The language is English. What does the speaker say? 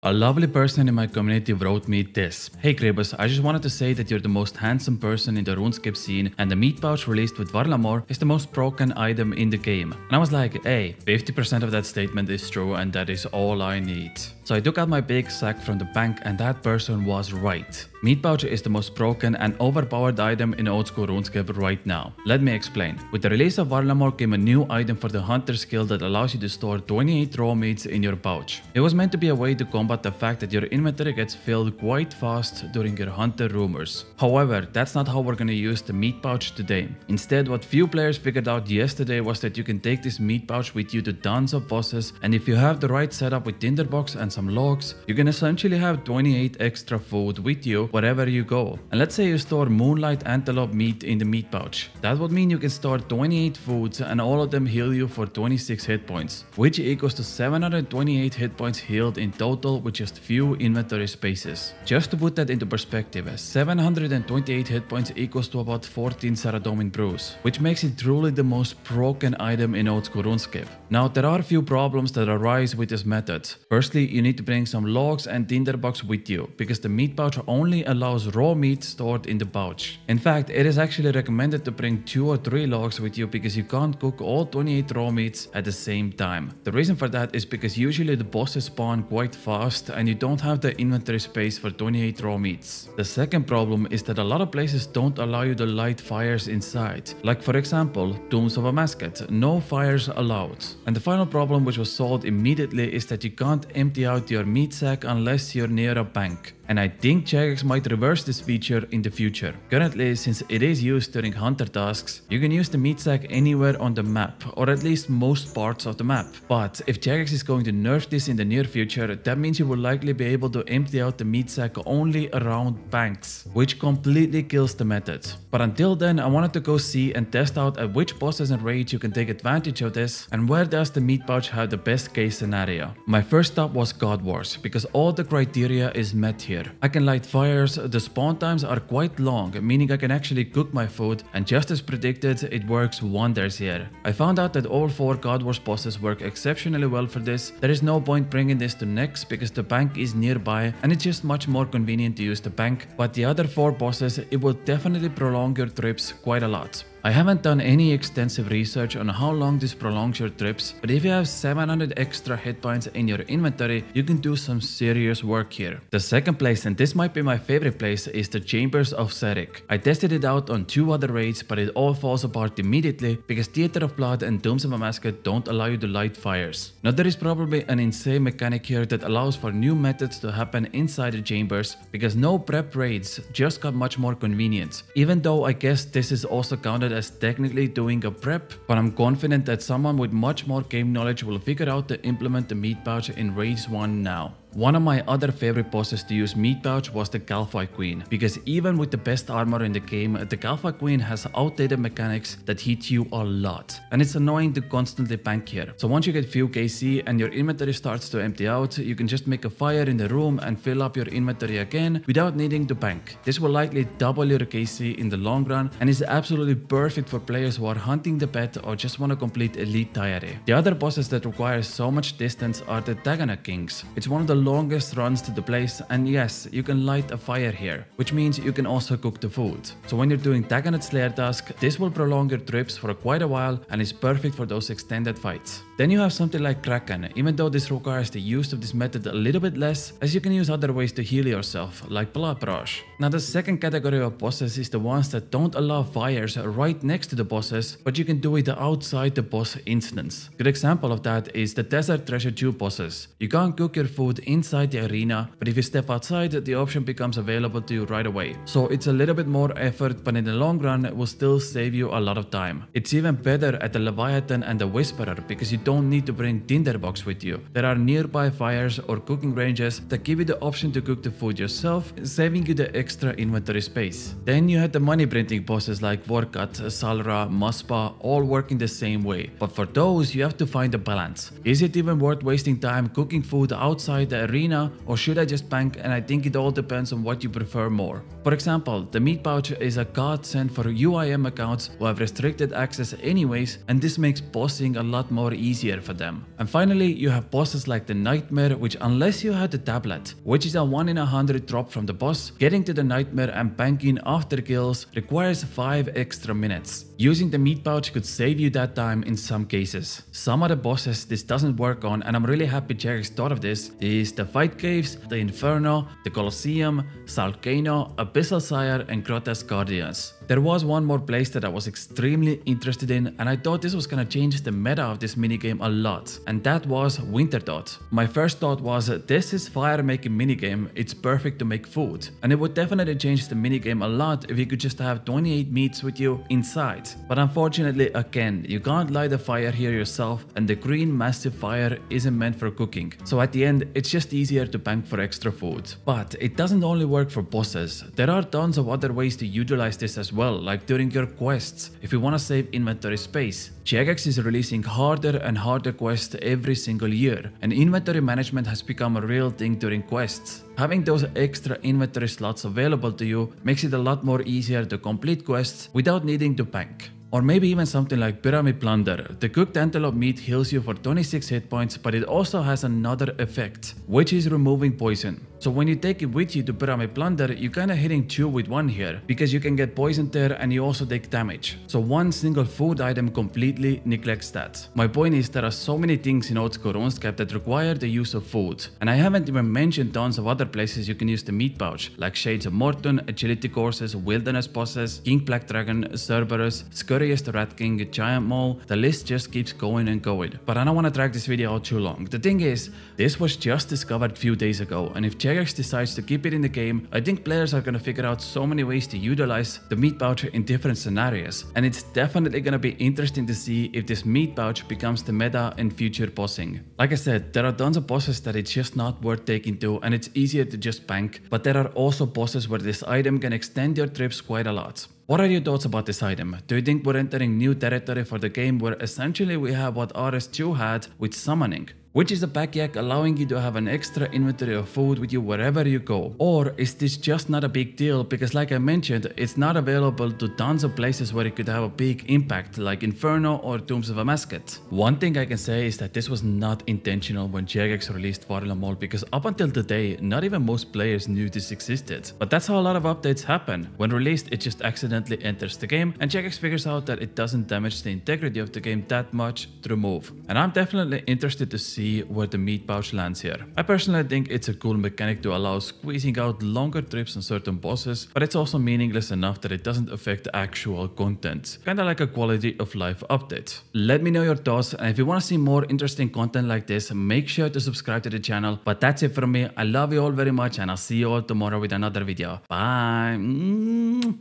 A lovely person in my community wrote me this. Hey Kribus, I just wanted to say that you're the most handsome person in the RuneScape scene and the meat pouch released with Varlamore is the most broken item in the game. And I was like, hey, 50% of that statement is true and that is all I need. So I took out my big sack from the bank and that person was right. Meat pouch is the most broken and overpowered item in old school RuneScape right now. Let me explain. With the release of Varlamore came a new item for the hunter skill that allows you to store 28 raw meats in your pouch. It was meant to be a way to combat the fact that your inventory gets filled quite fast during your hunter rumors. However, that's not how we're gonna use the meat pouch today. Instead, what few players figured out yesterday was that you can take this meat pouch with you to tons of bosses, and if you have the right setup with tinderbox and some logs, you can essentially have 28 extra food with you wherever you go. And let's say you store moonlight antelope meat in the meat pouch. That would mean you can store 28 foods and all of them heal you for 26 hit points, which equals to 728 hit points healed in total with just few inventory spaces. Just to put that into perspective, 728 hit points equals to about 14 Saradomin brews, which makes it truly the most broken item in old school RuneScape. Now there are a few problems that arise with this method. Firstly, you need to bring some logs and tinderbox with you, because the meat pouch only allows raw meat stored in the pouch. In fact, it is actually recommended to bring 2 or 3 logs with you because you can't cook all 28 raw meats at the same time. The reason for that is because usually the bosses spawn quite fast and you don't have the inventory space for 28 raw meats. The second problem is that a lot of places don't allow you to light fires inside. Like for example, Tombs of a Mascot, no fires allowed. And the final problem, which was solved immediately, is that you can't empty out your meat sack unless you're near a bank. And I think Jagex might reverse this feature in the future. Currently, since it is used during hunter tasks, you can use the meat sack anywhere on the map, or at least most parts of the map. But if Jagex is going to nerf this in the near future, that means you will likely be able to empty out the meat sack only around banks, which completely kills the method. But until then, I wanted to go see and test out at which bosses and raids you can take advantage of this, and where does the meat pouch have the best case scenario. My first stop was God Wars, because all the criteria is met here. I can light fires, the spawn times are quite long, meaning I can actually cook my food, and just as predicted, it works wonders here. I found out that all 4 God Wars bosses work exceptionally well for this. There is no point bringing this to Nex because the bank is nearby and it's just much more convenient to use the bank, but the other 4 bosses, it will definitely prolong your trips quite a lot. I haven't done any extensive research on how long this prolongs your trips, but if you have 700 extra hit points in your inventory, you can do some serious work here. The second place, and this might be my favorite place, is the Chambers of Serik. I tested it out on 2 other raids, but it all falls apart immediately because Theater of Blood and Tombs of a Mascot don't allow you to light fires. Now there is probably an insane mechanic here that allows for new methods to happen inside the chambers, because no prep raids just got much more convenient. Even though I guess this is also counted as technically doing a prep, but I'm confident that someone with much more game knowledge will figure out to implement the meat pouch in raids 1 now. One of my other favorite bosses to use meat pouch was the Galphite Queen, because even with the best armor in the game, the Galphite Queen has outdated mechanics that hit you a lot, and it's annoying to constantly bank here. So once you get few KC and your inventory starts to empty out, you can just make a fire in the room and fill up your inventory again without needing to bank. This will likely double your KC in the long run and is absolutely perfect for players who are hunting the pet or just want to complete elite diary. The other bosses that require so much distance are the Daganut Kings. It's one of the longest runs to the place, and yes, you can light a fire here, which means you can also cook the food. So when you're doing Daganut Slayer task, this will prolong your trips for quite a while and is perfect for those extended fights. Then you have something like Kraken, even though this requires the use of this method a little bit less, as you can use other ways to heal yourself, like Blood Brush. Now the second category of bosses is the ones that don't allow fires right next to the bosses, but you can do it outside the boss instance. Good example of that is the Desert Treasure 2 bosses. You can't cook your food inside the arena, but if you step outside, the option becomes available to you right away. So it's a little bit more effort, but in the long run, it will still save you a lot of time. It's even better at the Leviathan and the Whisperer because you don't need to bring tinderbox with you. There are nearby fires or cooking ranges that give you the option to cook the food yourself, saving you the extra inventory space. Then you had the money printing bosses like Vorkat, Salra, Maspa, all working the same way. But for those, you have to find a balance. Is it even worth wasting time cooking food outside the arena, or should I just bank? And I think it all depends on what you prefer more. For example, the meat pouch is a godsend for UIM accounts who have restricted access anyways, and this makes bossing a lot more easier for them. And finally, you have bosses like the Nightmare, which unless you had the tablet, which is a 1 in 100 drop from the boss, getting to the Nightmare and banking after kills requires 5 extra minutes. Using the meat pouch could save you that time in some cases. Some other bosses this doesn't work on, and I'm really happy Jagex thought of this, is the Fight Caves, the Inferno, the Colosseum, Salcano, Abyssal Sire, and Grotesque Guardians. There was one more place that I was extremely interested in, and I thought this was gonna change the meta of this minigame a lot, and that was Winter Dot. My first thought was, this is fire making minigame, it's perfect to make food, and it would definitely change the minigame a lot if you could just have 28 meats with you inside. But unfortunately, again, you can't light a fire here yourself, and the green massive fire isn't meant for cooking, so at the end it's just easier to bank for extra food. But it doesn't only work for bosses, there are tons of other ways to utilize this as well, like during your quests, if you want to save inventory space. Jagex is releasing harder and harder quests every single year, and inventory management has become a real thing during quests. Having those extra inventory slots available to you makes it a lot more easier to complete quests without needing to bank. Or maybe even something like Pyramid Plunder. The cooked antelope meat heals you for 26 hit points, but it also has another effect, which is removing poison. So when you take it with you to Pyramid Plunder, you're kinda hitting 2 with 1 here, because you can get poisoned there and you also take damage. So one single food item completely neglects that. My point is there are so many things in old school RuneScape that require the use of food. And I haven't even mentioned tons of other places you can use the meat pouch, like Shades of Morton, Agility Courses, Wilderness Bosses, King Black Dragon, Cerberus, Scurriest Rat King, Giant Mole, the list just keeps going and going. But I don't want to drag this video out too long. The thing is, this was just discovered a few days ago, and if Jagex decides to keep it in the game, I think players are gonna figure out so many ways to utilize the meat pouch in different scenarios, and it's definitely gonna be interesting to see if this meat pouch becomes the meta in future bossing. Like I said, there are tons of bosses that it's just not worth taking to, and it's easier to just bank, but there are also bosses where this item can extend your trips quite a lot. What are your thoughts about this item? Do you think we're entering new territory for the game where essentially we have what RS2 had with summoning, which is a pack-yak allowing you to have an extra inventory of food with you wherever you go? Or is this just not a big deal because, like I mentioned, it's not available to tons of places where it could have a big impact, like Inferno or Tombs of a Mascot? One thing I can say is that this was not intentional when Jagex released Varlamore, because up until today, not even most players knew this existed. But that's how a lot of updates happen. When released, it just accidentally enters the game, and Jagex figures out that it doesn't damage the integrity of the game that much to remove. And I'm definitely interested to see where the meat pouch lands here. I personally think it's a cool mechanic to allow squeezing out longer trips on certain bosses, but it's also meaningless enough that it doesn't affect the actual content. Kinda like a quality of life update. Let me know your thoughts, and if you want to see more interesting content like this, make sure to subscribe to the channel. But that's it from me. I love you all very much, and I'll see you all tomorrow with another video. Bye!